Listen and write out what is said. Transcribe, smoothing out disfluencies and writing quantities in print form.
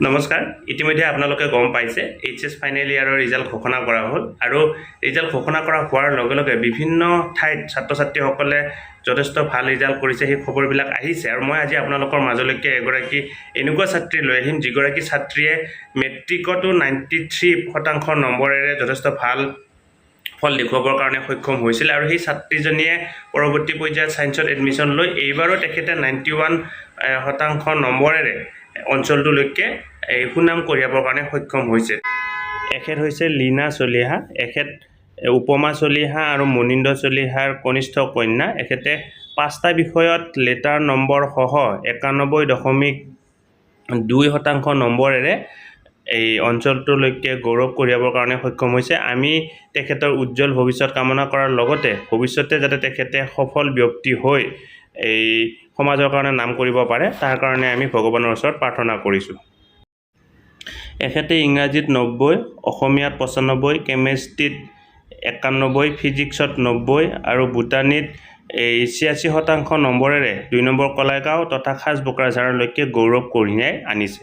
নমস্কাৰ ইতিমধ্যে আপোনালোকে গম পাইছে এইচএছ ফাইনেল ইয়াৰৰ ৰিজাল্ট ঘোষণা কৰা হ'ল আৰু ৰিজাল্ট ঘোষণা কৰা হোৱাৰ লগে লগে বিভিন্ন ঠাইত ছাত্ৰ ছাত্ৰীসকলে যথেষ্ট ভাল ৰিজাল্ট কৰিছে সেই খবৰবিলাক আহিছে আৰু মই আজি আপোনালোকৰ মাজলৈকে এগৰাকী এনেকুৱা ছাত্ৰী লৈ আহিম যিগৰাকী ছাত্ৰীয়ে মেট্ৰিকতো 93% নম্বৰেৰে যথেষ্ট ভাল ফল দেখুৱাবৰ কাৰণে সক্ষম হৈছিল আৰু সেই ছাত্ৰীজনীয়ে পৰৱৰ্তী পৰ্যায়ত সায়েন্সত এডমিশ্যন লৈ এইবাৰো তেখেতে 91% নম্বৰেৰে অঞ্চলটোলৈকে সুনাম কঢ়িয়াবৰ কাৰণে সক্ষম হৈছে। এখেত হৈছে লীনা চলিহা, এখেত উপমা চলিহা আৰু মুনীন্দ্ৰ চলিহাৰ কনিষ্ঠ কন্যা। এখেতে 5টা বিষয়ত লেটাৰ নম্বৰ সহ 91.2% নম্বৰেৰে এই অঞ্চলটোলৈকে গৌৰৱ কঢ়িয়াবৰ কাৰণে সক্ষম হৈছে। আমি তেখেতৰ উজ্জ্বল ভৱিষ্যত কামনা কৰাৰ লগতে ভৱিষ্যতে যাতে তেখেতে সফল ব্যক্তি হৈ এই সমাজৰ কাৰণে নাম কৰিব পাৰে তাৰ কাৰণে আমি ভগৱানৰ ওচৰত প্ৰাৰ্থনা কৰিছোঁ। এখেতে ইংৰাজীত 90, অসমীয়াত 95, কেমেষ্ট্ৰিত 91, ফিজিক্সত 90 আৰু বুটানীত 86% নম্বৰেৰে 2 নম্বৰ কলাইগাঁও তথা খাজ বকৰাঝাৰলৈকে গৌৰৱ কঢ়িয়াই আনিছে।